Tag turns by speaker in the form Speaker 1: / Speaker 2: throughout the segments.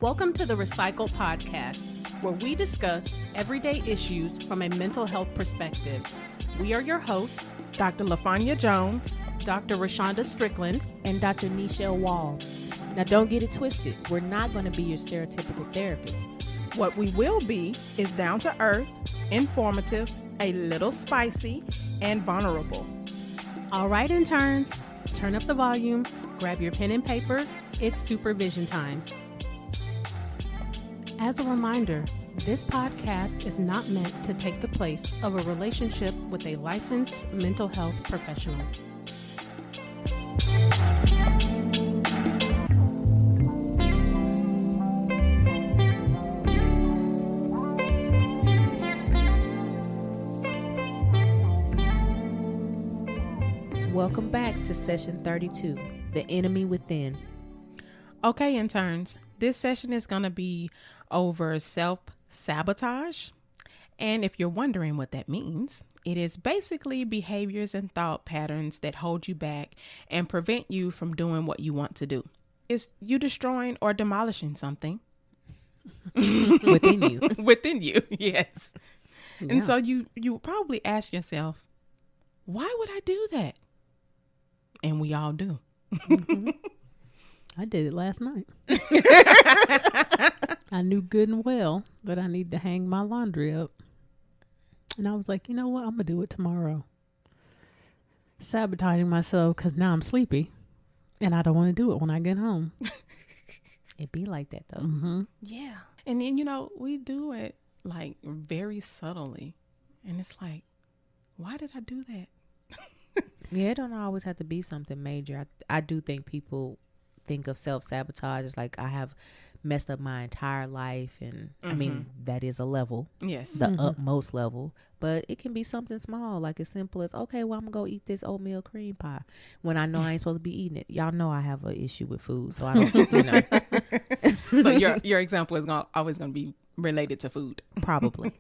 Speaker 1: Welcome to the Recycle Podcast, where we discuss everyday issues from a mental health perspective. We are your hosts,
Speaker 2: Dr. LaFonya Jones,
Speaker 1: Dr. Rashonda Strickland,
Speaker 3: and Dr. Nichelle Wall. Now, don't get it twisted. We're not going to be your stereotypical therapist.
Speaker 2: What we will be is down to earth, informative, a little spicy, and vulnerable.
Speaker 1: All right, interns, turn up the volume, grab your pen and paper. It's supervision time. As a reminder, this podcast is not meant to take the place of a relationship with a licensed mental health professional.
Speaker 3: Welcome back to session 32, The Enemy Within.
Speaker 2: Okay, interns, this session is going to be over self-sabotage. And if you're wondering what that means, it is basically behaviors and thought patterns that hold you back and prevent you from doing what you want to do. It's you destroying or demolishing something.
Speaker 3: Within you.
Speaker 2: Within you, yes.
Speaker 3: Yeah.
Speaker 2: And so you probably ask yourself, why would I do that? And we all do.
Speaker 4: Mm-hmm. I did it last night. I knew good and well that I need to hang my laundry up. And I was like, you know what? I'm going to do it tomorrow. Sabotaging myself because now I'm sleepy. And I don't want to do it when I get home.
Speaker 3: It be like that, though.
Speaker 4: Mm-hmm.
Speaker 2: Yeah. And then, we do it like very subtly. And it's like, why did I do that?
Speaker 3: Yeah, it don't always have to be something major. I do think people think of self-sabotage as like, I have messed up my entire life. And I mean, that is a level.
Speaker 2: Yes.
Speaker 3: The utmost level. But it can be something small, like as simple as, okay, well, I'm going to go eat this oatmeal cream pie when I know I ain't supposed to be eating it. Y'all know I have an issue with food, so I don't,
Speaker 2: So your example is always going to be related to food.
Speaker 3: Probably.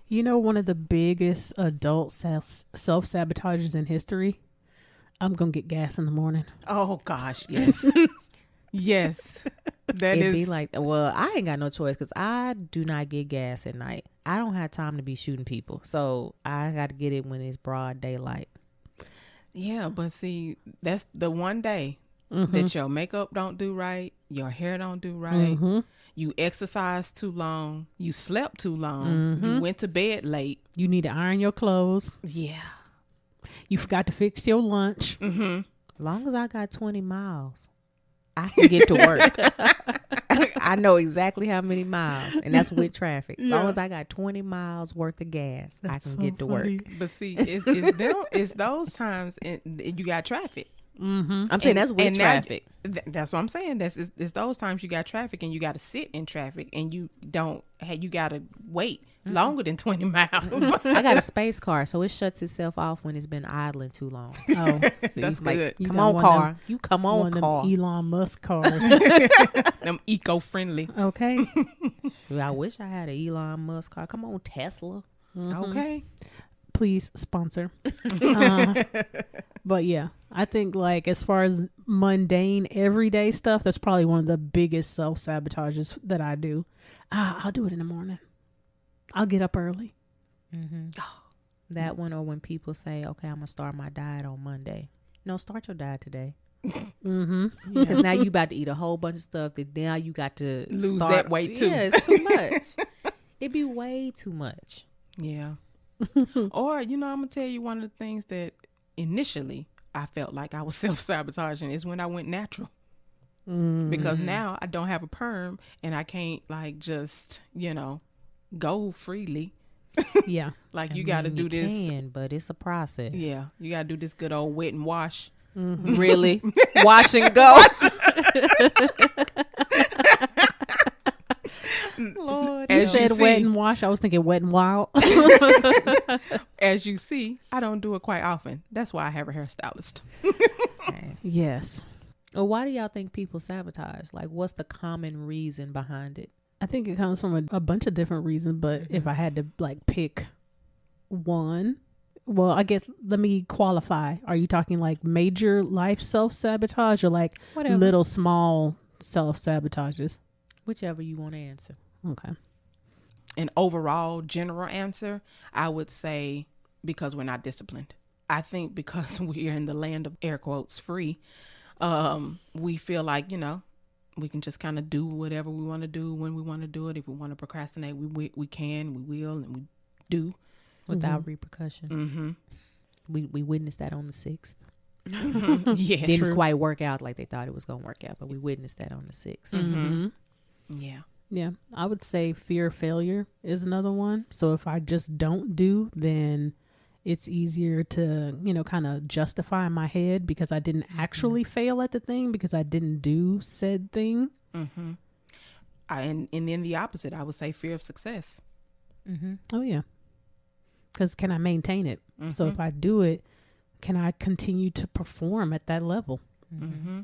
Speaker 4: You know, one of the biggest adult self-sabotagers in history? I'm going to get gas in the morning.
Speaker 2: Oh, gosh, yes. Yes.
Speaker 3: It'd be like, well, I ain't got no choice because I do not get gas at night. I don't have time to be shooting people. So I got to get it when it's broad daylight.
Speaker 2: Yeah, but see, that's the one day that your makeup don't do right, your hair don't do right, you exercised too long, you slept too long, you went to bed late.
Speaker 4: You need to iron your clothes.
Speaker 2: Yeah.
Speaker 4: You forgot to fix your lunch.
Speaker 3: As long as I got 20 miles, I can get to work. I know exactly how many miles, and that's with traffic. As long as I got 20 miles worth of gas, I can get to work.
Speaker 2: But see, it's those times you got traffic.
Speaker 3: I'm saying that's with traffic.
Speaker 2: That's what I'm saying. It's those times you got traffic and you got to sit in traffic and you got to wait longer than 20 miles.
Speaker 3: I got a space car, so it shuts itself off when it's been idling too long.
Speaker 4: Oh, see,
Speaker 2: that's good.
Speaker 4: You
Speaker 3: come
Speaker 4: got
Speaker 3: on,
Speaker 4: one
Speaker 3: car.
Speaker 4: them-
Speaker 3: You come on,
Speaker 4: one of
Speaker 3: car.
Speaker 4: them Elon Musk cars.
Speaker 2: Them eco-friendly.
Speaker 4: Okay.
Speaker 3: I wish I had an Elon Musk car. Come on, Tesla.
Speaker 2: Okay.
Speaker 4: Please sponsor. But yeah, I think like as far as mundane everyday stuff, that's probably one of the biggest self-sabotages that I do. I'll do it in the morning. I'll get up early.
Speaker 3: That one, or when people say, okay, I'm going to start my diet on Monday. No, start your diet today. Because now you about to eat a whole bunch of stuff that now you got to
Speaker 2: lose that weight too.
Speaker 3: Yeah, it's too much. It'd be way too much.
Speaker 2: Yeah. Or, I'm going to tell you one of the things that initially I felt like I was self-sabotaging is when I went natural. Because now I don't have a perm and I can't like just, go freely.
Speaker 4: Yeah.
Speaker 2: Like you got to do this.
Speaker 3: Can, but it's a process.
Speaker 2: Yeah. You got to do this good old wet and wash.
Speaker 3: Really? Wash and go.
Speaker 4: Lord,
Speaker 2: As
Speaker 4: you
Speaker 2: you
Speaker 4: said wet
Speaker 2: see-
Speaker 4: and wash. I was thinking wet and wild.
Speaker 2: As you see, I don't do it quite often. That's why I have a hairstylist.
Speaker 3: Okay.
Speaker 4: Yes.
Speaker 3: Well, why do y'all think people sabotage? Like, what's the common reason behind it?
Speaker 4: I think it comes from a bunch of different reasons, but if I had to like pick one, well, I guess let me qualify. Are you talking like major life self-sabotage or like
Speaker 3: Whatever.
Speaker 4: little small self-sabotages?
Speaker 3: Whichever you want to answer.
Speaker 4: Okay.
Speaker 2: An overall general answer, I would say because we're not disciplined. I think because we are in the land of air quotes free, we feel like, we can just kind of do whatever we want to do when we want to do it. If we want to procrastinate, we can, we will, and we do.
Speaker 3: Without repercussion.
Speaker 2: Mm-hmm.
Speaker 3: We witnessed that on the 6th.
Speaker 2: Yeah,
Speaker 3: Didn't
Speaker 2: true.
Speaker 3: quite work out like they thought it was going to work out, but we witnessed that on the 6th.
Speaker 2: Mm-hmm. Yeah.
Speaker 4: Yeah, I would say fear of failure is another one. So if I just don't do, then it's easier to, kind of justify in my head because I didn't actually fail at the thing because I didn't do said thing.
Speaker 2: Mm-hmm. And then the opposite, I would say fear of success.
Speaker 3: Mm-hmm.
Speaker 4: Oh, yeah. Because can I maintain it?
Speaker 2: Mm-hmm.
Speaker 4: So if I do it, can I continue to perform at that level?
Speaker 2: Mm-hmm.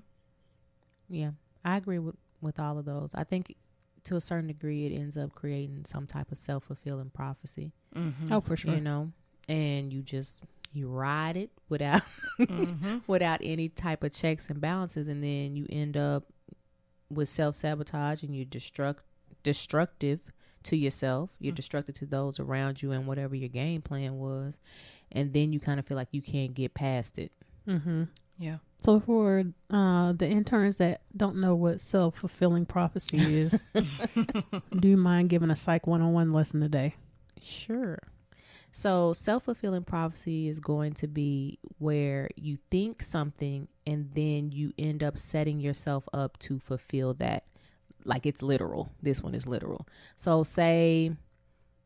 Speaker 3: Yeah, I agree with all of those. I think to a certain degree, it ends up creating some type of self-fulfilling prophecy.
Speaker 2: Mm-hmm.
Speaker 4: Oh, for sure.
Speaker 3: And you ride it without
Speaker 2: Mm-hmm.
Speaker 3: without any type of checks and balances, and then you end up with self-sabotage, and you're destructive to yourself. You're destructive to those around you and whatever your game plan was, and then you kind of feel like you can't get past it.
Speaker 4: Mm-hmm.
Speaker 2: Yeah.
Speaker 4: So for the interns that don't know what self-fulfilling prophecy is, do you mind giving a psych 101 lesson today?
Speaker 3: Sure. So self-fulfilling prophecy is going to be where you think something and then you end up setting yourself up to fulfill that. Like it's literal. This one is literal. So say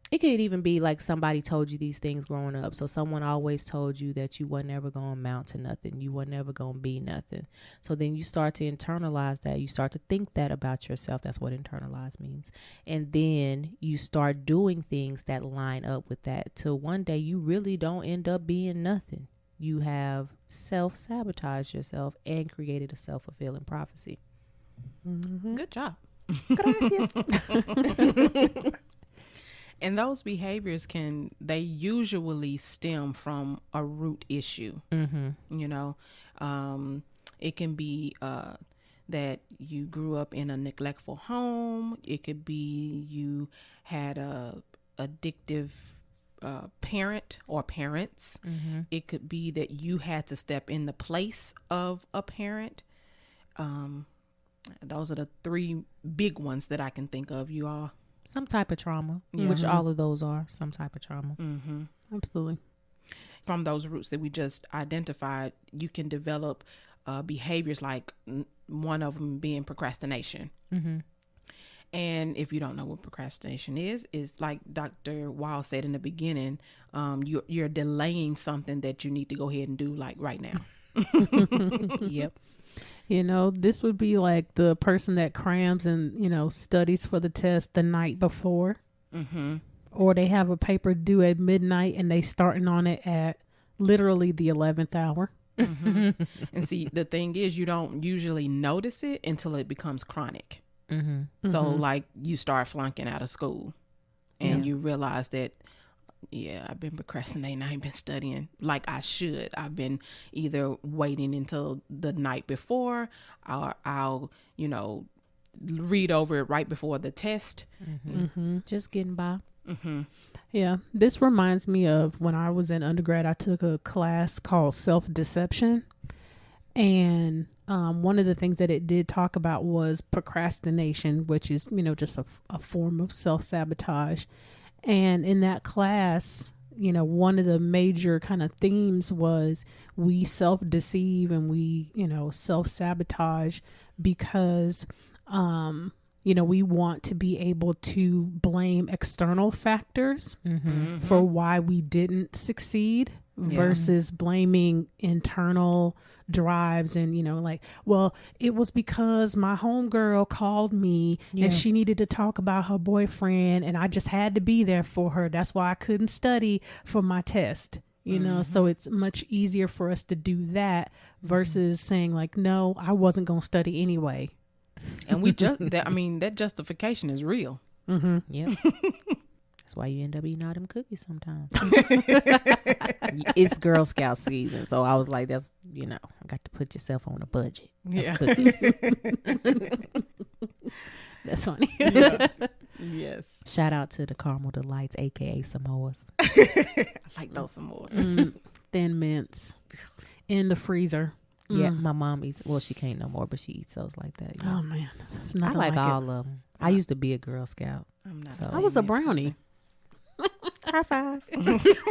Speaker 3: it could even be like somebody told you these things growing up. So someone always told you that you were never going to amount to nothing. You were never going to be nothing. So then you start to internalize that. You start to think that about yourself. That's what internalize means. And then you start doing things that line up with that till one day you really don't end up being nothing. You have self-sabotaged yourself and created a self-fulfilling prophecy.
Speaker 4: Mm-hmm.
Speaker 2: Good job.
Speaker 3: Gracias.
Speaker 2: And those behaviors they usually stem from a root issue.
Speaker 3: Mm-hmm.
Speaker 2: It can be that you grew up in a neglectful home. It could be you had a addictive parent or parents.
Speaker 3: Mm-hmm.
Speaker 2: It could be that you had to step in the place of a parent. Those are the 3 big ones that I can think of. You all.
Speaker 3: Some type of trauma,
Speaker 2: Yeah.
Speaker 3: which all of those are some type of trauma.
Speaker 2: Mm-hmm.
Speaker 4: Absolutely.
Speaker 2: From those roots that we just identified, you can develop behaviors like one of them being procrastination.
Speaker 3: Mm-hmm.
Speaker 2: And if you don't know what procrastination is like Dr. Wall said in the beginning, you're delaying something that you need to go ahead and do like right now.
Speaker 3: Yep.
Speaker 4: This would be like the person that crams and, studies for the test the night before.
Speaker 2: Mm-hmm.
Speaker 4: Or they have a paper due at midnight and they starting on it at literally the 11th hour.
Speaker 2: Mm-hmm. And see, the thing is, you don't usually notice it until it becomes chronic.
Speaker 3: Mm-hmm.
Speaker 2: So like you start flunking out of school and you realize that, I've been procrastinating. I ain't been studying like I should. I've been either waiting until the night before, or I'll, read over it right before the test.
Speaker 3: Mm-hmm. Mm-hmm. Just getting by.
Speaker 2: Mm-hmm.
Speaker 4: Yeah. This reminds me of when I was in undergrad, I took a class called Self-Deception. And one of the things that it did talk about was procrastination, which is, just a form of self-sabotage. And in that class, one of the major kind of themes was we self-deceive and we, self-sabotage because, we want to be able to blame external factors
Speaker 3: Mm-hmm.
Speaker 4: for why we didn't succeed versus blaming internal drives and, well, it was because my homegirl called me and she needed to talk about her boyfriend and I just had to be there for her. That's why I couldn't study for my test. So it's much easier for us to do that versus saying like, no, I wasn't going to study anyway.
Speaker 2: And that justification is real.
Speaker 4: Mm-hmm.
Speaker 3: Yep. That's why you end up eating all them cookies sometimes. It's Girl Scout season, so I was like, that's, I got to put yourself on a budget.
Speaker 2: Yeah.
Speaker 3: Cookies.
Speaker 4: That's funny.
Speaker 2: Yeah. Yes.
Speaker 3: Shout out to the Caramel Delights, aka Samoas.
Speaker 2: I like those some more.
Speaker 4: Thin mints in the freezer.
Speaker 3: Yeah, my mom eats. Well, she can't no more, but she eats those like that.
Speaker 4: Oh man, it's
Speaker 3: I
Speaker 4: nothing
Speaker 3: like
Speaker 4: like
Speaker 3: all of them. I used to be a Girl Scout.
Speaker 2: I'm not.
Speaker 3: So-
Speaker 4: I was a brownie.
Speaker 3: High five.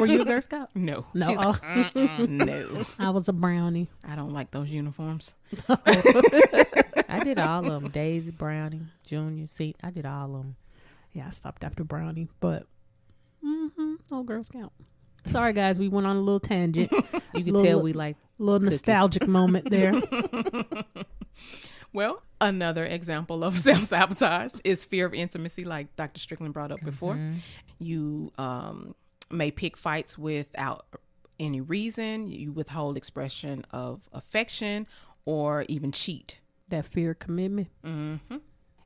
Speaker 4: Were you a Girl Scout?
Speaker 2: No.
Speaker 4: No.
Speaker 2: She's like, no.
Speaker 4: I was a brownie.
Speaker 2: I don't like those uniforms.
Speaker 3: I did all of them. Daisy, Brownie, Junior, Senior. I did all of them.
Speaker 4: Yeah, I stopped after brownie, but old Girl Scout. Sorry guys, we went on a little tangent.
Speaker 3: You can
Speaker 4: Little-
Speaker 3: tell we like
Speaker 4: Little
Speaker 3: cookies.
Speaker 4: nostalgic moment there.
Speaker 2: Well, another example of self-sabotage is fear of intimacy, like Dr. Strickland brought up before. You may pick fights without any reason. You withhold expression of affection or even cheat.
Speaker 4: That fear of commitment.
Speaker 2: Mm-hmm.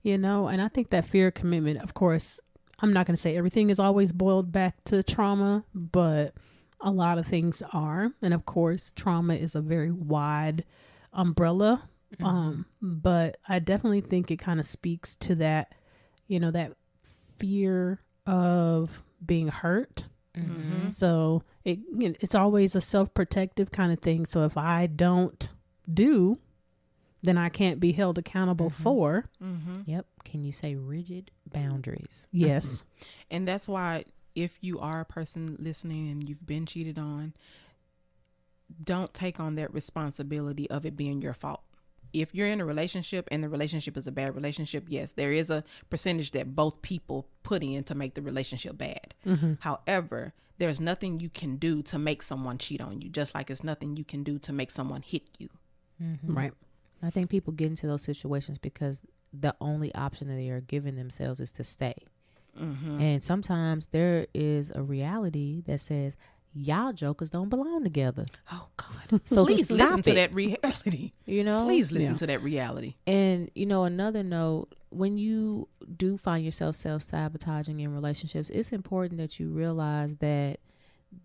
Speaker 4: And I think that fear of commitment, of course, I'm not going to say everything is always boiled back to trauma, but a lot of things are. And of course, trauma is a very wide umbrella. But I definitely think it kind of speaks to that, that fear of being hurt.
Speaker 2: Mm-hmm.
Speaker 4: So it's always a self-protective kind of thing. So if I don't do, then I can't be held accountable for.
Speaker 2: Mm-hmm.
Speaker 3: Yep. Can you say rigid boundaries?
Speaker 4: Yes.
Speaker 2: And that's why if you are a person listening and you've been cheated on, don't take on that responsibility of it being your fault. If you're in a relationship and the relationship is a bad relationship, yes, there is a percentage that both people put in to make the relationship bad. However, there's nothing you can do to make someone cheat on you, just like it's nothing you can do to make someone hit you.
Speaker 4: Right.
Speaker 3: I think people get into those situations because the only option that they are giving themselves is to stay. And sometimes there is a reality that says, y'all jokers don't belong together.
Speaker 2: Oh, God.
Speaker 3: So
Speaker 2: Please
Speaker 3: stop
Speaker 2: listen to
Speaker 3: it.
Speaker 2: that reality. Please listen to that reality.
Speaker 3: And, another note, when you do find yourself self-sabotaging in relationships, it's important that you realize that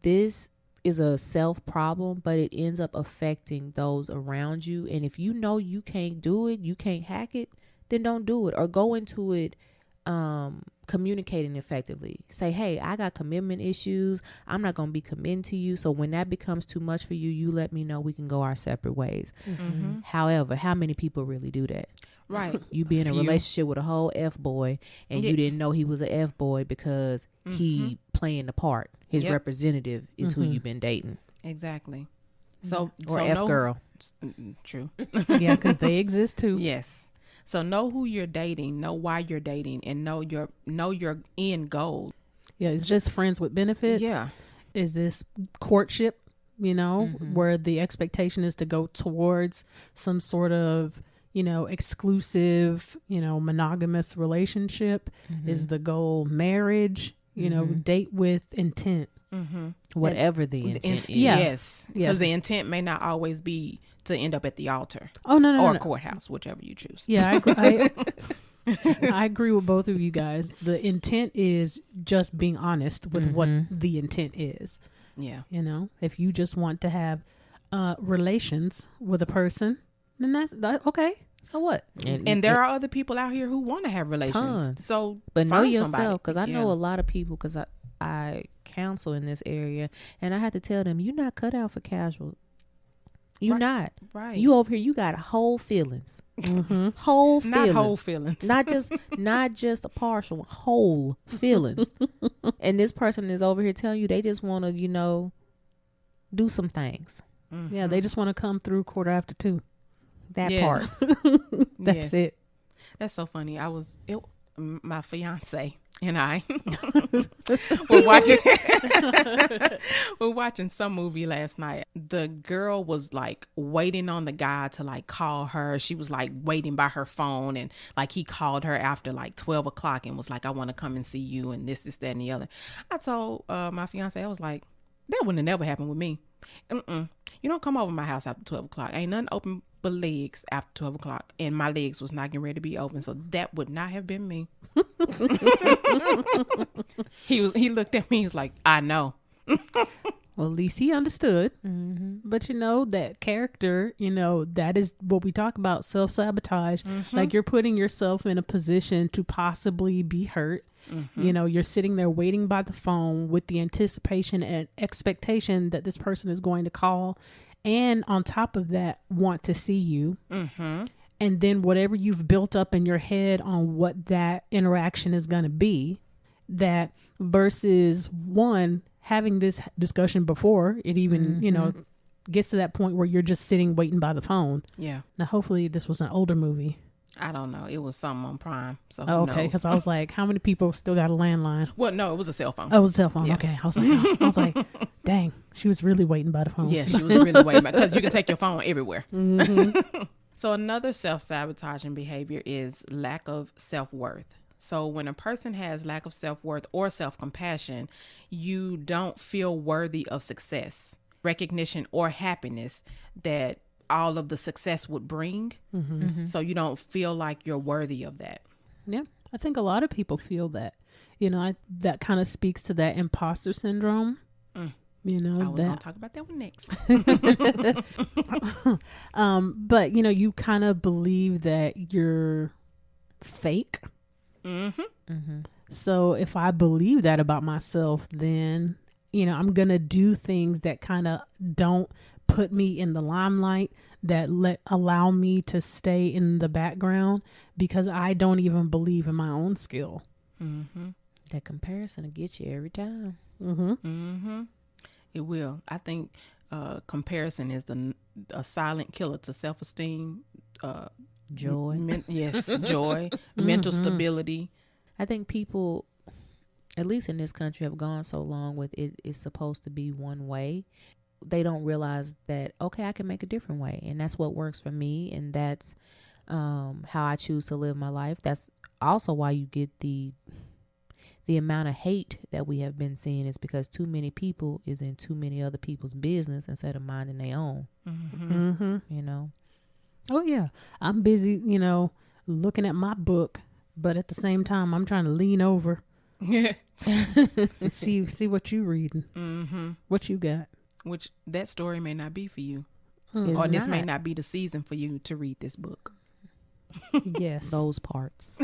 Speaker 3: this is a self problem, but it ends up affecting those around you. And if you know you can't do it, you can't hack it, then don't do it, or go into it communicating effectively. Say, hey, I got commitment issues. I'm not going to be committing to you. So when that becomes too much for you, you let me know. We can go our separate ways. However, how many people really do that?
Speaker 2: Right.
Speaker 3: You be in a
Speaker 2: Few.
Speaker 3: relationship with a whole F boy and you didn't know he was a F boy because he playing the part. His representative is who you've been dating.
Speaker 2: Exactly. So
Speaker 3: Or
Speaker 2: so
Speaker 3: F
Speaker 2: know-
Speaker 3: girl.
Speaker 2: True.
Speaker 4: Yeah, because they exist too.
Speaker 2: Yes. So know who you're dating, know why you're dating, and know your end goal.
Speaker 4: Yeah, is this friends with benefits?
Speaker 2: Yeah.
Speaker 4: Is this courtship, where the expectation is to go towards some sort of, exclusive, monogamous relationship? Is the goal marriage? Date with intent.
Speaker 3: Whatever the intent is.
Speaker 2: Yes. Because
Speaker 4: Yes.
Speaker 2: the intent may not always be to end up at the altar
Speaker 4: Oh, no.
Speaker 2: or courthouse, whichever you choose.
Speaker 4: Yeah, I agree with both of you guys. The intent is just being honest with what the intent is.
Speaker 2: Yeah.
Speaker 4: If you just want to have relations with a person, then that's okay. So what?
Speaker 2: And there are other people out here who want to have relations.
Speaker 3: Tons.
Speaker 2: So
Speaker 3: But know
Speaker 2: find
Speaker 3: yourself,
Speaker 2: somebody.
Speaker 3: because I know a lot of people, because I counsel in this area, and I had to tell them, you're not cut out for casual. You're not.
Speaker 2: Right.
Speaker 3: You over here, you got whole feelings. Whole feelings.
Speaker 2: Not whole feelings.
Speaker 3: not just a partial, whole feelings. And this person is over here telling you they just want to, do some things.
Speaker 4: Yeah, they just want to come through 2:15.
Speaker 3: That
Speaker 2: Yes.
Speaker 3: part.
Speaker 4: That's
Speaker 2: Yes.
Speaker 4: it.
Speaker 2: That's so funny. My fiance and I we're watching some movie last night. The girl was like waiting on the guy to like call her. She was like waiting by her phone, and like he called her after like 12 o'clock and was like, I want to come and see you and this, that, and the other. I told my fiance, I was like, that wouldn't have never happened with me. You don't come over my house after 12 o'clock. Ain't nothing open but legs after 12 o'clock. And my legs was not getting ready to be open. So that would not have been me. He looked at me. He was like, I know.
Speaker 4: Well, at least he understood.
Speaker 3: Mm-hmm.
Speaker 4: But that character, that is what we talk about, self-sabotage. Like you're putting yourself in a position to possibly be hurt. You're sitting there waiting by the phone with the anticipation and expectation that this person is going to call. And on top of that, want to see you. And then whatever you've built up in your head on what that interaction is going to be, that versus one, having this discussion before it even, gets to that point where you're just sitting waiting by the phone.
Speaker 2: Yeah.
Speaker 4: Now, hopefully this was an older movie.
Speaker 2: I don't know. It was something on Prime. So
Speaker 4: Oh,
Speaker 2: who
Speaker 4: okay.
Speaker 2: knows?
Speaker 4: Because I was like, how many people still got a landline?
Speaker 2: Well, no, it was a cell phone.
Speaker 4: Oh, it was a cell phone.
Speaker 2: Yeah.
Speaker 4: Okay. I was like, dang, she was really waiting by the phone.
Speaker 2: Yeah, she was really waiting because you can take your phone everywhere. So another self-sabotaging behavior is lack of self-worth. So when a person has lack of self-worth or self-compassion, you don't feel worthy of success, recognition, or happiness that all of the success would bring. So you don't feel like you're worthy of that.
Speaker 4: Yeah. I think a lot of people feel that. That kind of speaks to that imposter syndrome.
Speaker 2: I was going to talk about that one next.
Speaker 4: But you kind of believe that you're fake. So if I believe that about myself, then I'm gonna do things that kind of don't put me in the limelight, that allow me to stay in the background because I don't even believe in my own skill.
Speaker 3: That comparison will get you every time.
Speaker 2: It will. I think comparison is a silent killer to self-esteem,
Speaker 3: Joy.
Speaker 2: Joy, mental stability.
Speaker 3: I think people, at least in this country, have gone so long with it is supposed to be one way. They don't realize that, okay, I can make a different way. And that's what works for me. And that's how I choose to live my life. That's also why you get the amount of hate that we have been seeing, is because too many people is in too many other people's business instead of minding their own.
Speaker 4: Oh yeah, I'm busy, looking at my book, but at the same time, I'm trying to lean over and see what you reading, what you got.
Speaker 2: Which that story may not be for you,
Speaker 3: It's
Speaker 2: or this may
Speaker 3: not.
Speaker 2: not be the season for you to read this book.
Speaker 4: Yes,
Speaker 3: Those parts.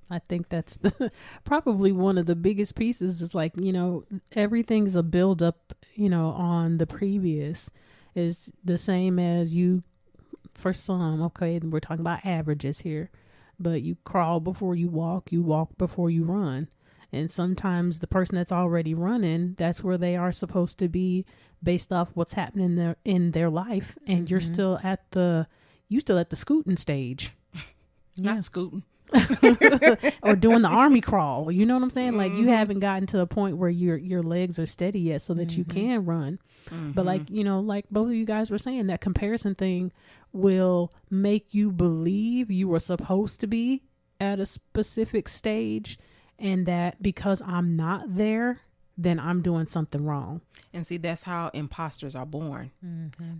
Speaker 4: I think that's probably one of the biggest pieces. Is like, everything's a build up, on the previous. Is the same as you, for some, okay, we're talking about averages here, but you crawl before you walk before you run. And sometimes the person that's already running, that's where they are supposed to be based off what's happening in their life. And you're still at the scooting stage.
Speaker 2: Not scooting.
Speaker 4: Or doing the army crawl. You know what I'm saying? Like you haven't gotten to the point where your legs are steady yet so that you can run. But like, like both of you guys were saying, that comparison thing will make you believe you were supposed to be at a specific stage, and that because I'm not there, then I'm doing something wrong.
Speaker 2: And see, that's how imposters are born,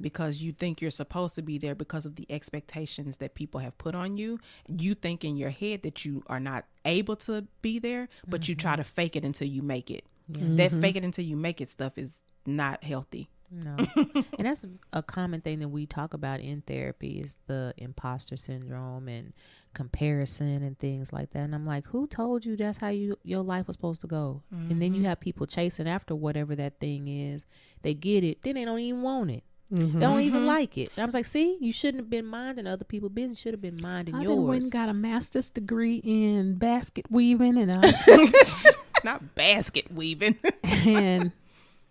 Speaker 2: because you think you're supposed to be there because of the expectations that people have put on you. You think in your head that you are not able to be there, but you try to fake it until you make it. That fake it until you make it stuff is not healthy.
Speaker 3: No. And that's a common thing that we talk about in therapy, is the imposter syndrome and comparison and things like that. And I'm like, who told you that's how your life was supposed to go? And then you have people chasing after whatever that thing is. They get it, then they don't even want it. They don't even like it. And I was like, see, you shouldn't have been minding other people's business. You should have been minding
Speaker 4: I
Speaker 3: yours.
Speaker 4: went and got a master's degree in basket weaving, and
Speaker 2: Not basket weaving.
Speaker 4: and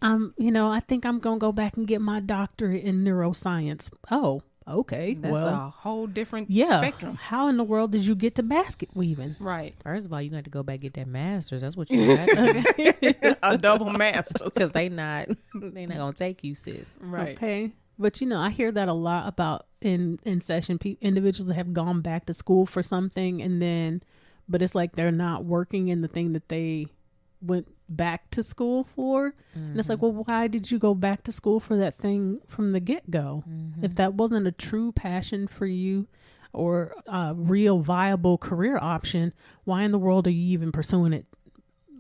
Speaker 4: I think I'm gonna go back and get my doctorate in neuroscience. Oh, okay.
Speaker 2: That's
Speaker 4: well,
Speaker 2: a whole different
Speaker 4: yeah.
Speaker 2: spectrum.
Speaker 4: How in the world did you get to basket weaving?
Speaker 2: Right.
Speaker 3: First of all, you got to go back and get that master's. That's what you got to do.
Speaker 2: A double master.
Speaker 3: Because they not gonna take you, sis.
Speaker 2: Right.
Speaker 4: Okay. But I hear that a lot about in session individuals that have gone back to school for something, but it's like they're not working in the thing that they went back to school for. And it's like, well, why did you go back to school for that thing from the get-go? If that wasn't a true passion for you, or a real viable career option, why in the world are you even pursuing it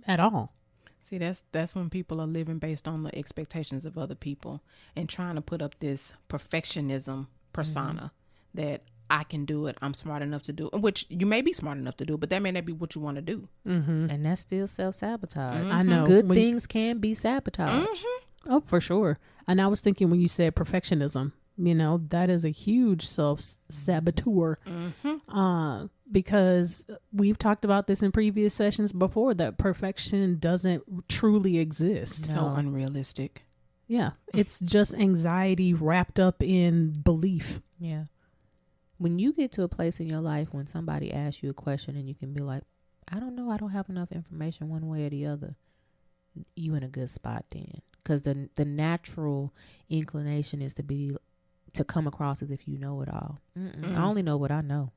Speaker 4: at all?
Speaker 2: See, that's when people are living based on the expectations of other people and trying to put up this perfectionism persona that I can do it, I'm smart enough to do it, which you may be smart enough to do, but that may not be what you want to do.
Speaker 3: And that's still self-sabotage.
Speaker 4: I know.
Speaker 3: Good things can be sabotaged.
Speaker 4: Oh, for sure. And I was thinking when you said perfectionism, that is a huge self-saboteur. Because we've talked about this in previous sessions before, that perfection doesn't truly exist.
Speaker 2: So unrealistic.
Speaker 4: Yeah. It's just anxiety wrapped up in belief.
Speaker 3: Yeah. When you get to a place in your life when somebody asks you a question and you can be like, I don't know, I don't have enough information one way or the other, you in a good spot then. Because the natural inclination is to come across as if you know it all. I only know what I know.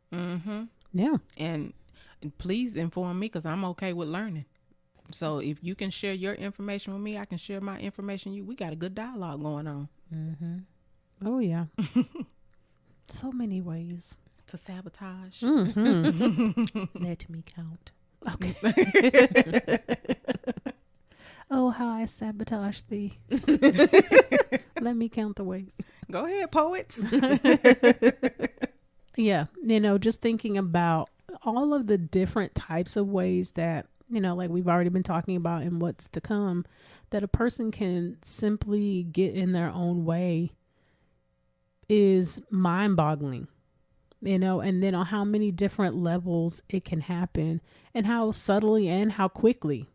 Speaker 4: Yeah.
Speaker 2: And please inform me, because I'm okay with learning. So if you can share your information with me, I can share my information. We got a good dialogue going on.
Speaker 4: Oh, yeah. So many ways
Speaker 2: to sabotage.
Speaker 3: Let me count.
Speaker 4: Okay. Oh, how I sabotage thee. Let me count the ways.
Speaker 2: Go ahead, poets.
Speaker 4: Yeah. Just thinking about all of the different types of ways that, like we've already been talking about and what's to come, that a person can simply get in their own way is mind-boggling, and then on how many different levels it can happen and how subtly and how quickly.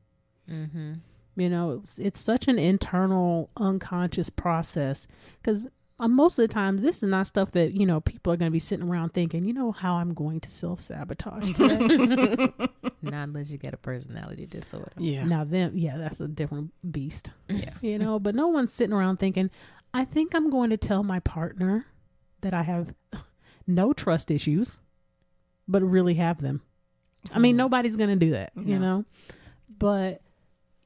Speaker 4: It's such an internal unconscious process, because most of the time this is not stuff that people are going to be sitting around thinking, how I'm going to self-sabotage today.
Speaker 3: Not unless you get a personality disorder.
Speaker 2: Yeah.
Speaker 4: Now then, that's a different beast.
Speaker 3: Yeah.
Speaker 4: But no one's sitting around thinking, I think I'm going to tell my partner that I have no trust issues, but really have them. I mean, nobody's going to do that, but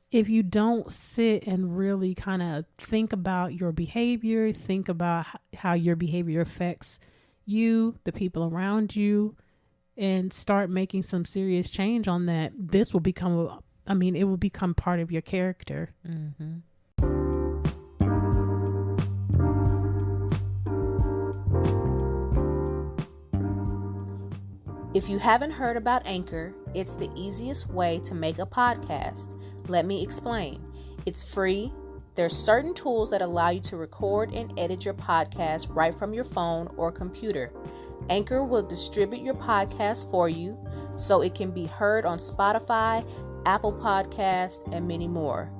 Speaker 4: if you don't sit and really kind of think about your behavior, think about how your behavior affects you, the people around you, and start making some serious change on that, this will become, it will become part of your character.
Speaker 5: If you haven't heard about Anchor, it's the easiest way to make a podcast. Let me explain. It's free. There's certain tools that allow you to record and edit your podcast right from your phone or computer. Anchor will distribute your podcast for you so it can be heard on Spotify, Apple Podcasts, and many more.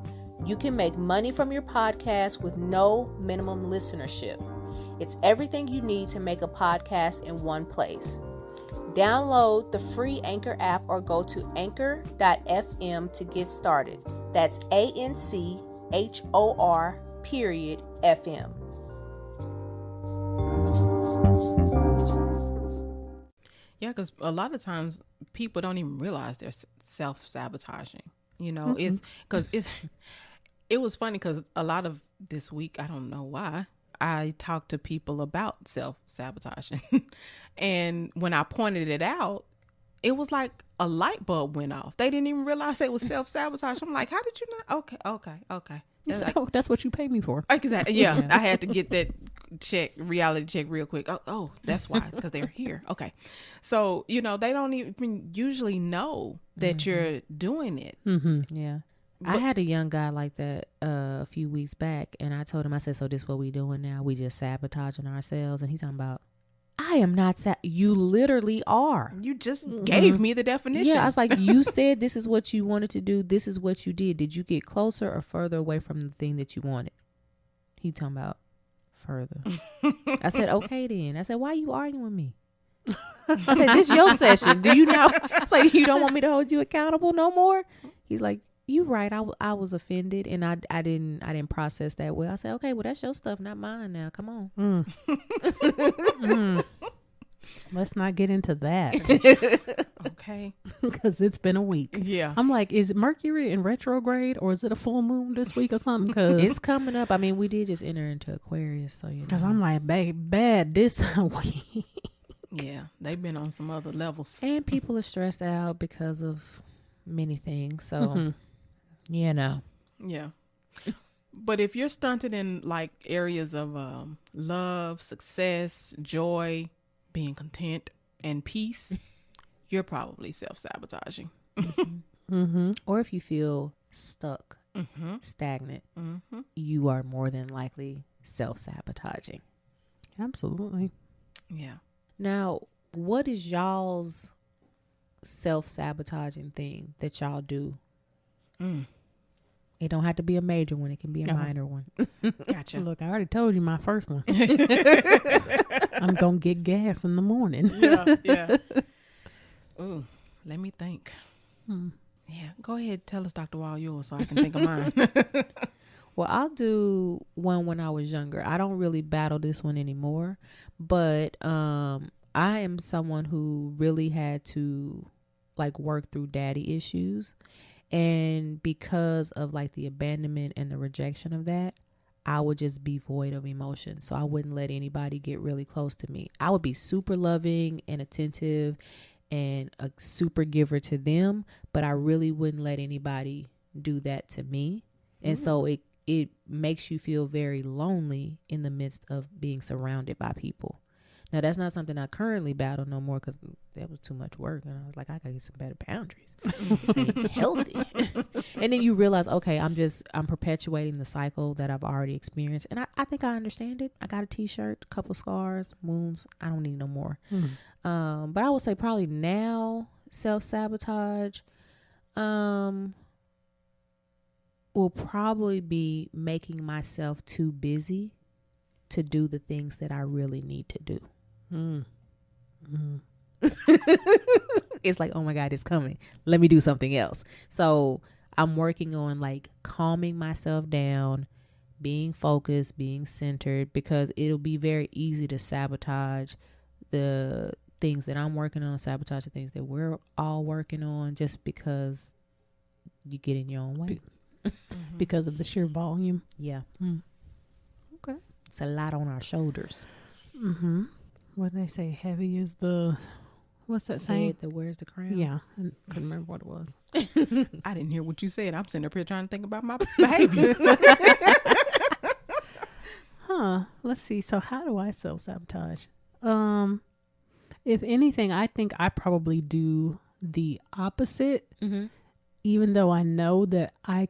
Speaker 5: You can make money from your podcast with no minimum listenership. It's everything you need to make a podcast in one place. Download the free Anchor app or go to anchor.fm to get started. That's ANCHOR.FM.
Speaker 2: Yeah, because a lot of times people don't even realize they're self-sabotaging. It's because it was funny because a lot of this week, I don't know why, I talked to people about self-sabotaging. And when I pointed it out, it was like a light bulb went off. They didn't even realize it was self-sabotage. I'm like, how did you not? Okay.
Speaker 4: That's what you pay me for.
Speaker 2: Exactly. Yeah. I had to get that reality check real quick. Oh, that's why, because they're here. Okay. So, they don't even usually know that you're doing it.
Speaker 3: Yeah. I had a young guy like that a few weeks back, and I told him, I said, so this what we doing now? We just sabotaging ourselves? And he's talking about, I am not you literally are.
Speaker 2: You just gave me the definition.
Speaker 3: Yeah, I was like, you said this is what you wanted to do. This is what you did. Did you get closer or further away from the thing that you wanted? He talking about further. I said, okay then. I said, why are you arguing with me? I said, this your session. Do you know? I was like, you don't want me to hold you accountable no more? He's like, you right. I was offended and I didn't process that well. I said, okay, well that's your stuff, not mine now. Come on.
Speaker 4: Let's not get into that.
Speaker 2: Okay.
Speaker 4: Because it's been a week.
Speaker 2: Yeah.
Speaker 4: I'm like, is Mercury in retrograde or is it a full moon this week or something? Cause
Speaker 3: it's coming up. I mean, we did just enter into Aquarius. So,
Speaker 4: because I'm like, bad this week.
Speaker 2: Yeah, they've been on some other levels.
Speaker 3: And people are stressed out because of many things. So,
Speaker 4: Mhm.
Speaker 3: you know.
Speaker 2: Yeah. But if you're stunted in like areas of love, success, joy, being content, and peace, you're probably self-sabotaging.
Speaker 4: Mm-hmm.
Speaker 3: Or if you feel stuck,
Speaker 2: Mm-hmm.
Speaker 3: stagnant,
Speaker 2: Mm-hmm.
Speaker 3: you are more than likely self-sabotaging.
Speaker 4: Absolutely.
Speaker 2: Yeah.
Speaker 3: Now, what is y'all's self-sabotaging thing that y'all do?
Speaker 2: Mm.
Speaker 3: It don't have to be a major one. It can be a
Speaker 4: Oh.
Speaker 3: minor one.
Speaker 2: Gotcha.
Speaker 4: Look, I already told you my first one. I'm going to get gas in the morning.
Speaker 2: Yeah. Yeah. Ooh, let me think.
Speaker 4: Hmm.
Speaker 2: Yeah. Go ahead. Tell us, Dr. Wall, yours so I can think of mine.
Speaker 3: Well, I'll do one when I was younger. I don't really battle this one anymore, but I am someone who really had to like work through daddy issues. And because of like the abandonment and the rejection of that, I would just be void of emotion. So I wouldn't let anybody get really close to me. I would be super loving and attentive and a super giver to them, but I really wouldn't let anybody do that to me. And so it makes you feel very lonely in the midst of being surrounded by people. Now, that's not something I currently battle no more because that was too much work. And I was like, I got to get some better boundaries. This ain't healthy. And then you realize, okay, I'm perpetuating the cycle that I've already experienced. And I think I understand it. I got a t-shirt, a couple scars, wounds. I don't need no more. But I would say probably now self-sabotage will probably be making myself too busy to do the things that I really need to do. It's like, oh my God, it's coming. Let me do something else. So I'm working on like calming myself down, being focused, being centered, because it'll be very easy to sabotage the things that I'm working on, sabotage the things that we're all working on just because you get in your own way.
Speaker 4: Because of the sheer volume.
Speaker 3: Yeah.
Speaker 4: Okay.
Speaker 3: It's a lot on our shoulders.
Speaker 4: Mm-hmm. What they say, heavy is the, what's that saying?
Speaker 3: Head that wears the crown.
Speaker 4: Yeah, I couldn't remember what it was.
Speaker 2: I didn't hear what you said. I'm sitting up here trying to think about my behavior.
Speaker 4: Let's see. So how do I self-sabotage? If anything, I think I probably do the opposite.
Speaker 3: Mm-hmm.
Speaker 4: Even though I know that I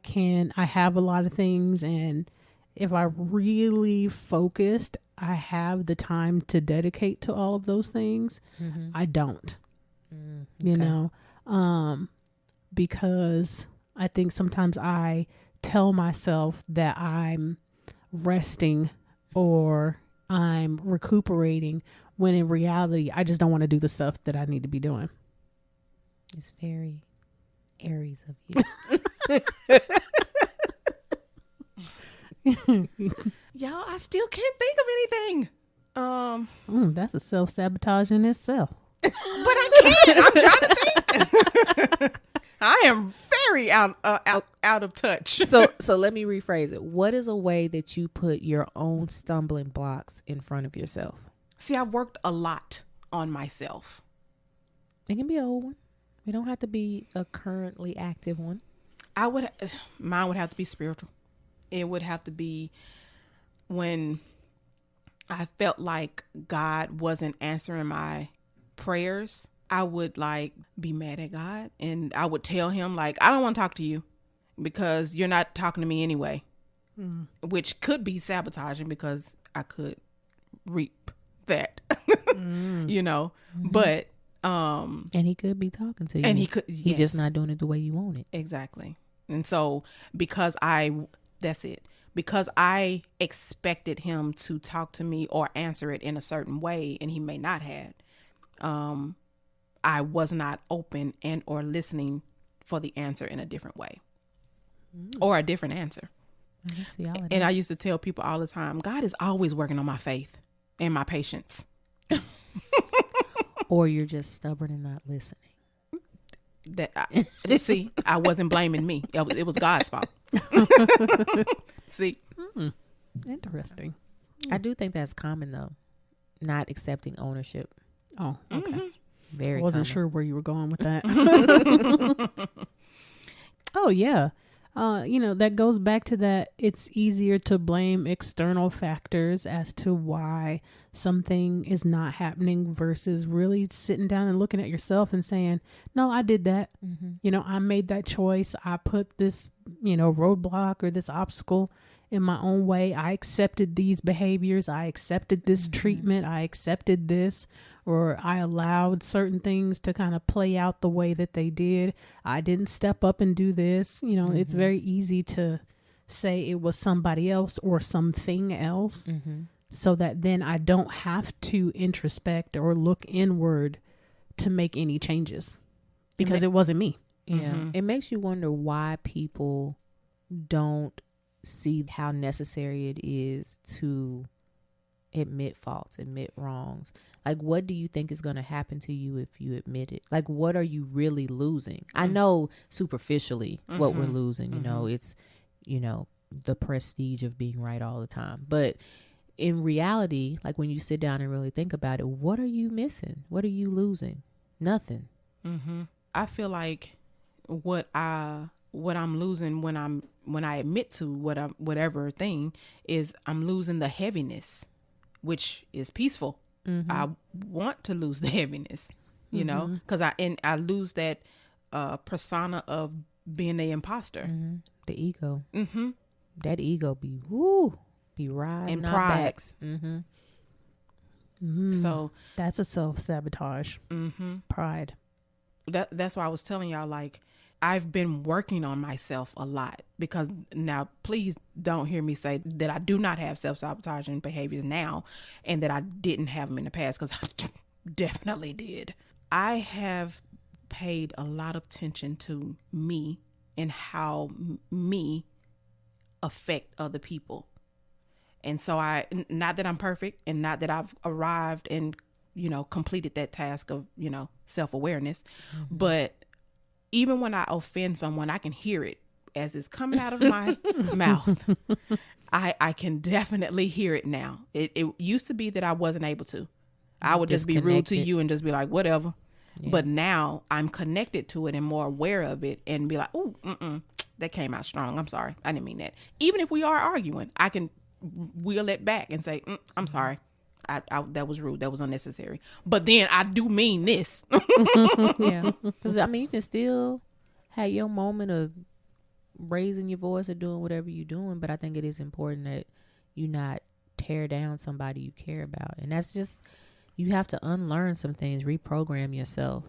Speaker 4: have a lot of things, and if I really focused, I have the time to dedicate to all of those things.
Speaker 3: Mm-hmm.
Speaker 4: I don't,
Speaker 3: Okay.
Speaker 4: you know, because I think sometimes I tell myself that I'm resting or I'm recuperating when in reality, I just don't want to do the stuff that I need to be doing.
Speaker 3: It's very Aries of you.
Speaker 2: Y'all, I still can't think of anything.
Speaker 4: That's a self-sabotage in itself.
Speaker 2: But I can't. I'm trying to think. I am very out of touch.
Speaker 3: So let me rephrase it. What is a way that you put your own stumbling blocks in front of yourself?
Speaker 2: See, I've worked a lot on myself.
Speaker 3: It can be an old one. It don't have to be a currently active one.
Speaker 2: Mine would have to be spiritual. It would have to be when I felt like God wasn't answering my prayers. I would like be mad at God, and I would tell him like, I don't want to talk to you because you're not talking to me anyway, which could be sabotaging because I could reap that, you know, but,
Speaker 3: and he could be talking to you,
Speaker 2: and he could,
Speaker 3: he's just not doing it the way you want it.
Speaker 2: Exactly. And so because that's it. Because I expected him to talk to me or answer it in a certain way, and he may not have, I was not open and or listening for the answer in a different way or a different answer. And I used to tell people all the time, God is always working on my faith and my patience.
Speaker 3: Or you're just stubborn and not listening.
Speaker 2: See, I wasn't blaming me. It was God's fault. See,
Speaker 4: Interesting.
Speaker 3: I do think that's common though, not accepting ownership.
Speaker 4: Oh, okay.
Speaker 2: Mm-hmm.
Speaker 3: Very
Speaker 4: I wasn't
Speaker 3: common.
Speaker 4: sure where you were going with that. Oh, yeah. That goes back to that. It's easier to blame external factors as to why something is not happening versus really sitting down and looking at yourself and saying, no, I did that.
Speaker 3: Mm-hmm.
Speaker 4: I made that choice. I put this, roadblock or this obstacle in my own way. I accepted these behaviors. I accepted this treatment. I accepted this, or I allowed certain things to kind of play out the way that they did. I didn't step up and do this. It's very easy to say it was somebody else or something else, so that then I don't have to introspect or look inward to make any changes because it wasn't me.
Speaker 3: Yeah. It makes you wonder why people don't see how necessary it is to admit faults, admit wrongs. Like, what do you think is going to happen to you if you admit it? Like, what are you really losing? I know superficially what we're losing, it's, the prestige of being right all the time. But in reality, like when you sit down and really think about it, what are you missing? What are you losing? Nothing.
Speaker 2: I feel like what I'm losing when I admit to whatever thing is, I'm losing the heaviness, which is peaceful. I want to lose the heaviness, because I lose that persona of being an imposter.
Speaker 3: The ego. That ego be riding
Speaker 2: and
Speaker 3: our
Speaker 2: pride.
Speaker 3: backs.
Speaker 2: So
Speaker 4: That's a self-sabotage. Pride.
Speaker 2: that's why I was telling y'all, like, I've been working on myself a lot, because now please don't hear me say that I do not have self-sabotaging behaviors now and that I didn't have them in the past, because I definitely did. I have paid a lot of attention to me and how me affect other people. And so not that I'm perfect and not that I've arrived and, completed that task of, self-awareness, but even when I offend someone, I can hear it as it's coming out of my mouth. I can definitely hear it now. It used to be that I wasn't able to. I would just be rude to you and just be like, whatever. Yeah. But now I'm connected to it and more aware of it and be like, oh, that came out strong. I'm sorry. I didn't mean that. Even if we are arguing, I can wheel it back and say, I'm sorry. I that was rude. That was unnecessary. But then I do mean this.
Speaker 3: Yeah. Because, you can still have your moment of raising your voice or doing whatever you're doing. But I think it is important that you not tear down somebody you care about. And that's just, you have to unlearn some things, reprogram yourself.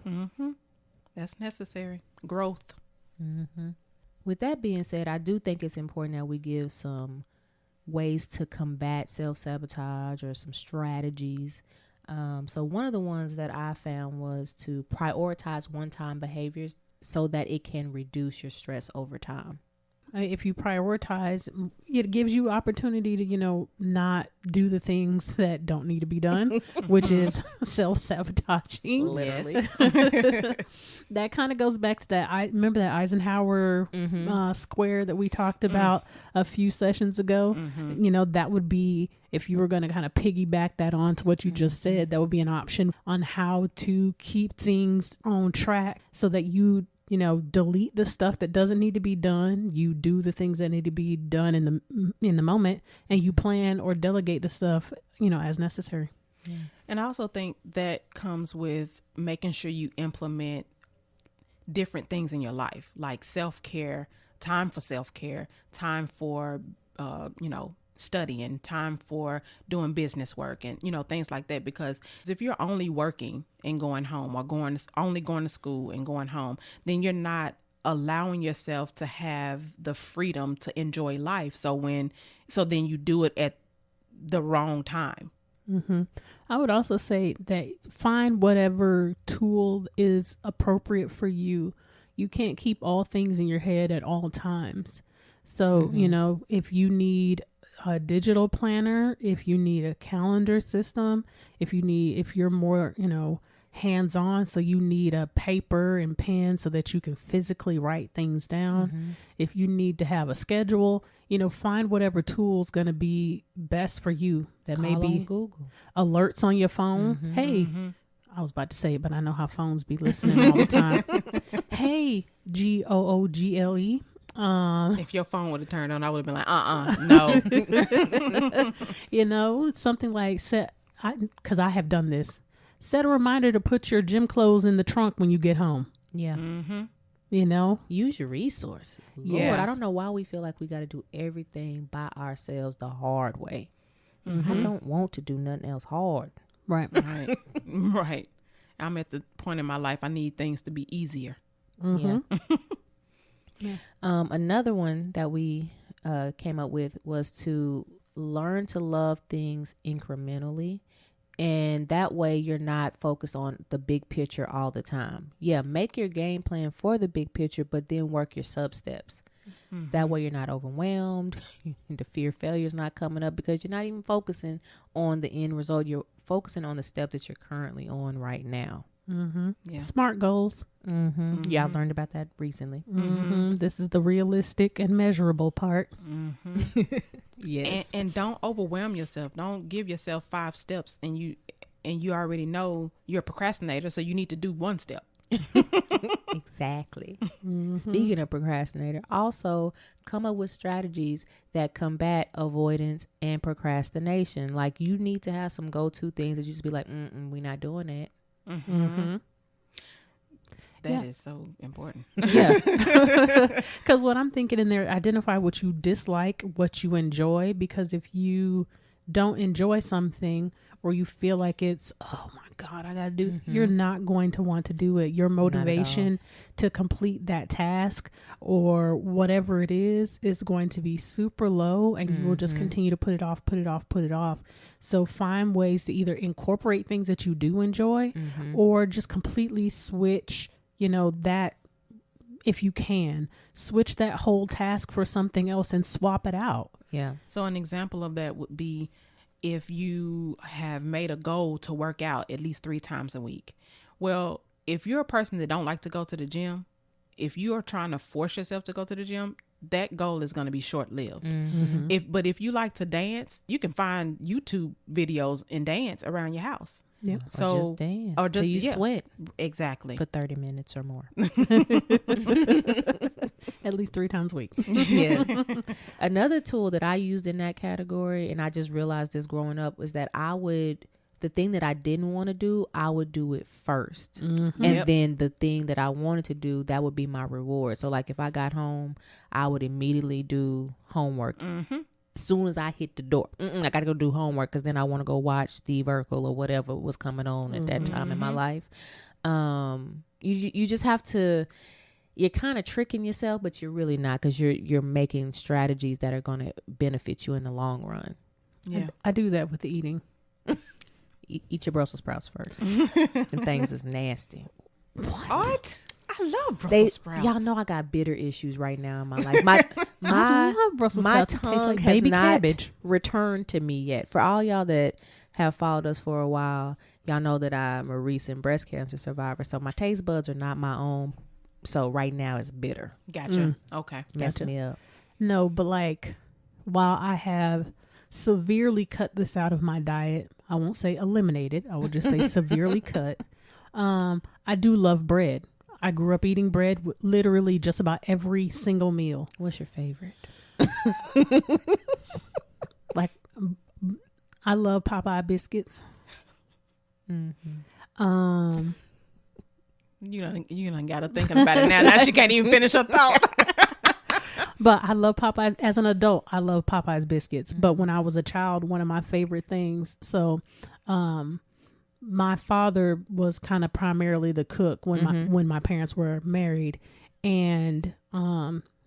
Speaker 2: That's necessary. Growth.
Speaker 3: With that being said, I do think it's important that we give some ways to combat self-sabotage or some strategies. So one of the ones that I found was to prioritize one-time behaviors so that it can reduce your stress over time.
Speaker 4: If you prioritize, it gives you opportunity to, not do the things that don't need to be done, which is self-sabotaging.
Speaker 3: Literally.
Speaker 4: That kind of goes back to that. I remember that Eisenhower square that we talked about a few sessions ago. That would be, if you were going to kind of piggyback that on to what you just said, that would be an option on how to keep things on track so that you delete the stuff that doesn't need to be done. You do the things that need to be done in the moment, and you plan or delegate the stuff, as necessary.
Speaker 2: Yeah. And I also think that comes with making sure you implement different things in your life, like self-care, time for self-care, time for, studying, time for doing business work and, things like that. Because if you're only working and going home or only going to school and going home, then you're not allowing yourself to have the freedom to enjoy life. So then you do it at the wrong time.
Speaker 4: I would also say that find whatever tool is appropriate for you. You can't keep all things in your head at all times. So, if you need a digital planner, if you need a calendar system, if you're more, hands-on, so you need a paper and pen so that you can physically write things down. If you need to have a schedule, find whatever tool's going to be best for you. That may be
Speaker 3: Google
Speaker 4: alerts on your phone. Hey, I was about to say it, but I know how phones be listening all the time. Hey, Google.
Speaker 2: If your phone would have turned on, I would have been like, no.
Speaker 4: You know, something like because I have done this. Set a reminder to put your gym clothes in the trunk when you get home.
Speaker 3: Yeah.
Speaker 2: Mm-hmm.
Speaker 4: You know,
Speaker 3: Use your resources. Lord,
Speaker 2: Yes.
Speaker 3: I don't know why we feel like we got to do everything by ourselves the hard way.
Speaker 2: Mm-hmm.
Speaker 3: I don't want to do nothing else hard.
Speaker 4: right?
Speaker 2: Right. Right. I'm at the point in my life I need things to be easier.
Speaker 4: Mm-hmm.
Speaker 3: Another one that we came up with was to learn to love things incrementally. And that way you're not focused on the big picture all the time. Yeah, make your game plan for the big picture, but then work your sub steps.
Speaker 2: Mm-hmm.
Speaker 3: That way you're not overwhelmed. The fear of failure is not coming up because you're not even focusing on the end result. You're focusing on the step that you're currently on right now.
Speaker 4: Mm-hmm.
Speaker 2: Yeah.
Speaker 4: Smart goals.
Speaker 3: Mm-hmm. Yeah, I've learned about that recently.
Speaker 4: Mm-hmm. This is the realistic and measurable part.
Speaker 2: Mm-hmm.
Speaker 3: Yes.
Speaker 2: And don't overwhelm yourself. Don't give yourself 5 steps and you already know you're a procrastinator, so you need to do 1 step.
Speaker 3: Exactly.
Speaker 4: Mm-hmm.
Speaker 3: Speaking of procrastinator, also come up with strategies that combat avoidance and procrastination. Like you need to have some go-to things that you just be like, we're not doing that.
Speaker 4: Mm-hmm.
Speaker 2: That is so important.
Speaker 3: Yeah.
Speaker 4: Because what I'm thinking in there, identify what you dislike, what you enjoy. Because if you don't enjoy something or you feel like it's, oh my God, I got to do, you're not going to want to do it. Your motivation to complete that task or whatever it is going to be super low, and you will just continue to put it off. So find ways to either incorporate things that you do enjoy or just completely switch, that, if you can, switch that whole task for something else and swap it out.
Speaker 3: Yeah.
Speaker 2: So an example of that would be if you have made a goal to work out at least 3 times a week. Well, if you're a person that don't like to go to the gym, if you are trying to force yourself to go to the gym, that goal is going to be short-lived. But if you like to dance, you can find YouTube videos and dance around your house.
Speaker 4: Yeah.
Speaker 2: So
Speaker 3: Or just dance.
Speaker 2: or just-
Speaker 3: till you
Speaker 2: yeah.
Speaker 3: sweat
Speaker 2: Exactly.
Speaker 3: for 30 minutes or more.
Speaker 4: At least 3 times a week.
Speaker 3: Yeah. Another tool that I used in that category, and I just realized this growing up, was that the thing that I didn't want to do, I would do it first. And then the thing that I wanted to do, that would be my reward. So like if I got home, I would immediately do homework. As soon as I hit the door, I got to go do homework because then I want to go watch Steve Urkel or whatever was coming on at that time in my life. You just have to, you're kind of tricking yourself, but you're really not, because you're making strategies that are going to benefit you in the long run.
Speaker 2: Yeah.
Speaker 4: I do that with the eating.
Speaker 3: Eat your Brussels sprouts first. Them things is nasty.
Speaker 2: What? I love Brussels sprouts.
Speaker 3: Y'all know I got bitter issues right now in my life. My
Speaker 4: I love Brussels
Speaker 3: my
Speaker 4: sprouts. It tastes
Speaker 3: tongue
Speaker 4: like
Speaker 3: has
Speaker 4: baby
Speaker 3: not
Speaker 4: cabbage.
Speaker 3: returned to me yet. For all y'all that have followed us for a while, y'all know that I'm a recent breast cancer survivor. So my taste buds are not my own. So right now it's bitter.
Speaker 2: Gotcha. Okay.
Speaker 3: Messed
Speaker 4: Gotcha.
Speaker 3: me up.
Speaker 4: No, but like, while I have severely cut this out of my diet, I won't say eliminated, I will just say severely cut. I do love bread. I grew up eating bread with literally just about every single meal.
Speaker 3: What's your favorite?
Speaker 4: Like, I love Popeye biscuits.
Speaker 2: You done got her thinking about it now. Now she can't even finish her thought.
Speaker 4: But I love Popeyes. As an adult, I love Popeyes biscuits. But when I was a child, one of my favorite things. So, my father was kind of primarily the cook when my parents were married, and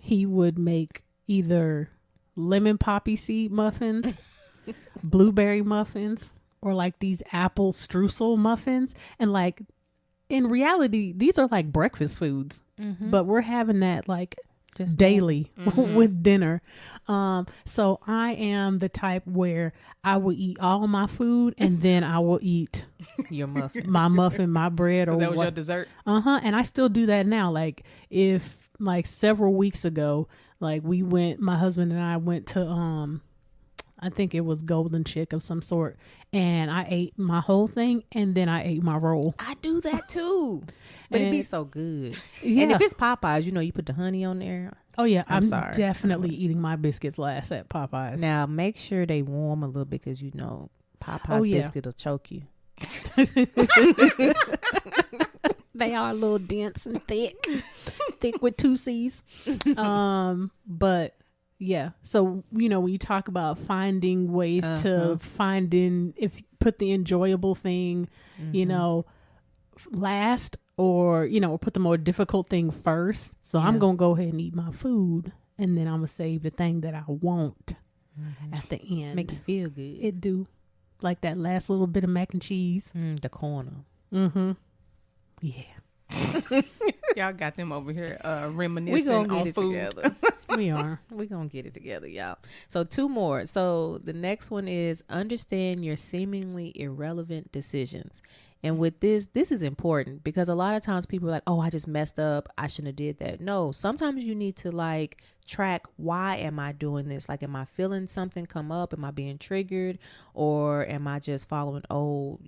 Speaker 4: he would make either lemon poppy seed muffins, blueberry muffins, or like these apple streusel muffins. And like, in reality, these are like breakfast foods, but we're having that like just daily with dinner. So I am the type where I will eat all my food and then I will eat
Speaker 3: Your muffin.
Speaker 4: my bread, or
Speaker 2: That was
Speaker 4: what.
Speaker 2: your dessert.
Speaker 4: And I still do that now. Like, if like several weeks ago, like my husband and I went to I think it was golden chick of some sort. And I ate my whole thing and then I ate my roll.
Speaker 3: I do that too. But it'd be so good.
Speaker 4: Yeah.
Speaker 3: And if it's Popeyes, you put the honey on there.
Speaker 4: Oh, yeah. I'm
Speaker 3: sorry.
Speaker 4: definitely eating my biscuits last at Popeyes.
Speaker 3: Now, make sure they warm a little bit because, Popeyes biscuit will choke you.
Speaker 4: They are a little dense and thick with 2 C's. But yeah, so when you talk about finding ways to put the enjoyable thing, last, or put the more difficult thing first. So I'm gonna go ahead and eat my food, and then I'm gonna save the thing that I want at the end.
Speaker 3: Make you feel good.
Speaker 4: It do, like that last little bit of mac and cheese.
Speaker 3: The corner.
Speaker 4: Yeah.
Speaker 2: Y'all got them over here reminiscing on food.
Speaker 3: Together.
Speaker 4: We are.
Speaker 3: We're going to get it together, y'all. So 2 more. So the next one is understand your seemingly irrelevant decisions. And with this is important because a lot of times people are like, oh, I just messed up. I shouldn't have did that. No, sometimes you need to track, why am I doing this? Like, am I feeling something come up? Am I being triggered? Or am I just following old,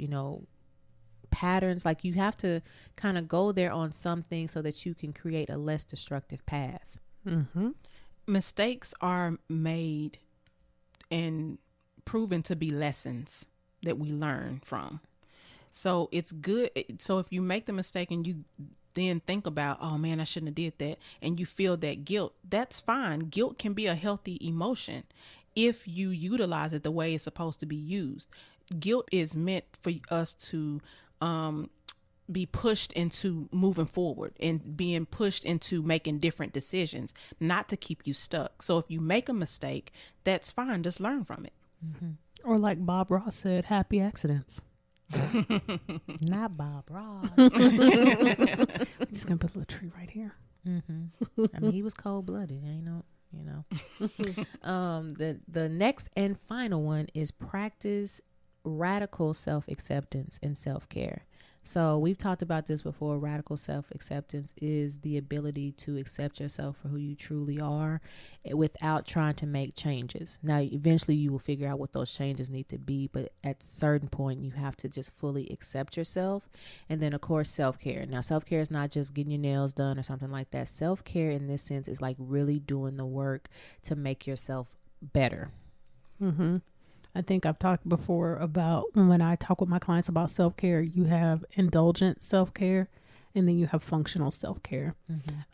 Speaker 3: patterns? Like, you have to kind of go there on something so that you can create a less destructive path.
Speaker 2: Mistakes are made and proven to be lessons that we learn from. So it's good. So if you make the mistake and you then think about, oh man, I shouldn't have did that, and you feel that guilt, that's fine. Guilt can be a healthy emotion if you utilize it the way it's supposed to be used. Guilt is meant for us to be pushed into moving forward and being pushed into making different decisions, not to keep you stuck. So if you make a mistake, that's fine. Just learn from it.
Speaker 4: Or like Bob Ross said, happy accidents.
Speaker 3: Not Bob Ross.
Speaker 4: I'm just gonna put a little tree right here.
Speaker 3: I mean, he was cold-blooded, the next and final one is practice radical self-acceptance and self-care. So we've talked about this before. Radical self-acceptance is the ability to accept yourself for who you truly are without trying to make changes. Now, eventually you will figure out what those changes need to be, but at a certain point you have to just fully accept yourself. And then, of course, self-care. Now, self-care is not just getting your nails done or something like that. Self-care in this sense is like really doing the work to make yourself better.
Speaker 4: I think I've talked before about when I talk with my clients about self-care, you have indulgent self-care and then you have functional self-care.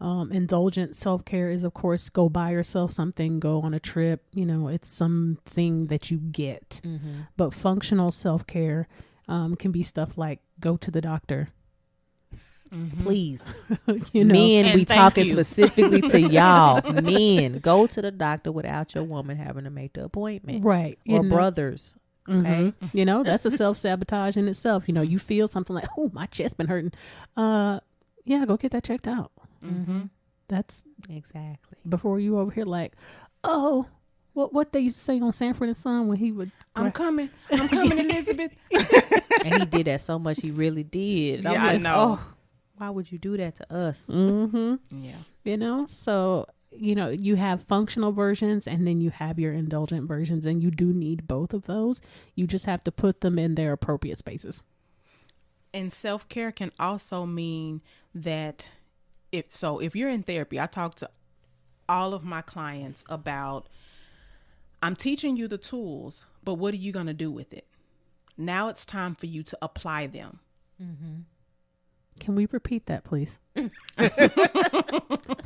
Speaker 4: Indulgent self-care is, of course, go buy yourself something, go on a trip, it's something that you get. But functional self-care can be stuff like go to the doctor.
Speaker 3: Please.
Speaker 4: Men,
Speaker 3: we talking specifically to y'all. Men, go to the doctor without your woman having to make the appointment.
Speaker 4: Right.
Speaker 3: Or brothers. Okay.
Speaker 4: That's a self-sabotage in itself. You feel something like, oh, my chest been hurting. Yeah, go get that checked out. That's
Speaker 3: exactly.
Speaker 4: Before you over here like, oh, what they used to say on Sanford and Son when he would,
Speaker 2: I'm coming, Elizabeth.
Speaker 3: And he did that so much, he really did.
Speaker 2: I know.
Speaker 3: Oh, why would you do that to us?
Speaker 2: Yeah.
Speaker 4: So, you have functional versions and then you have your indulgent versions, and you do need both of those. You just have to put them in their appropriate spaces.
Speaker 2: And self-care can also mean that if you're in therapy, I talk to all of my clients about, I'm teaching you the tools, but what are you going to do with it? Now it's time for you to apply them.
Speaker 4: Can we repeat that, please?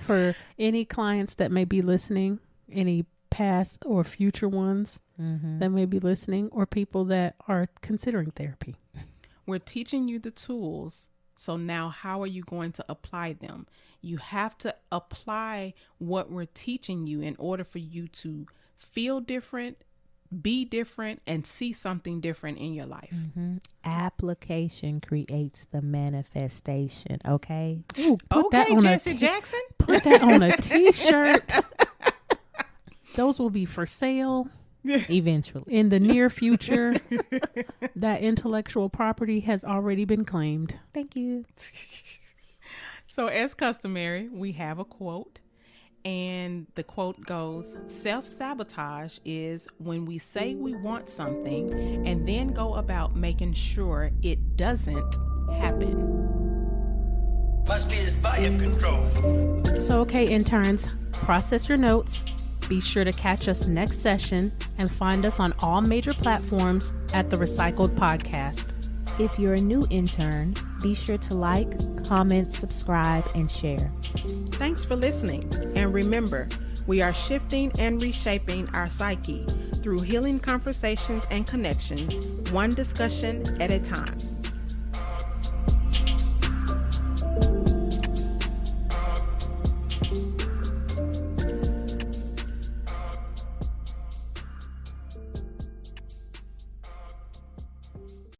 Speaker 4: For any clients that may be listening, any past or future ones that may be listening, or people that are considering therapy.
Speaker 2: We're teaching you the tools. So now how are you going to apply them? You have to apply what we're teaching you in order for you to feel different, be different, and see something different in your life.
Speaker 3: Application creates the manifestation. Okay.
Speaker 4: Ooh, put that on
Speaker 2: Jesse Jackson.
Speaker 4: Put that on a t-shirt. Those will be for sale
Speaker 3: eventually
Speaker 4: in the near future. That intellectual property has already been claimed.
Speaker 3: Thank you.
Speaker 2: So as customary, we have a quote. And the quote goes, self-sabotage is when we say we want something and then go about making sure it doesn't happen.
Speaker 6: Must be this volume control.
Speaker 1: So, okay, interns, process your notes. Be sure to catch us next session and find us on all major platforms at the Recycled Podcast.
Speaker 3: If you're a new intern, be sure to like, comment, subscribe, and share.
Speaker 2: Thanks for listening. And remember, we are shifting and reshaping our psyche through healing conversations and connections, one discussion at a time.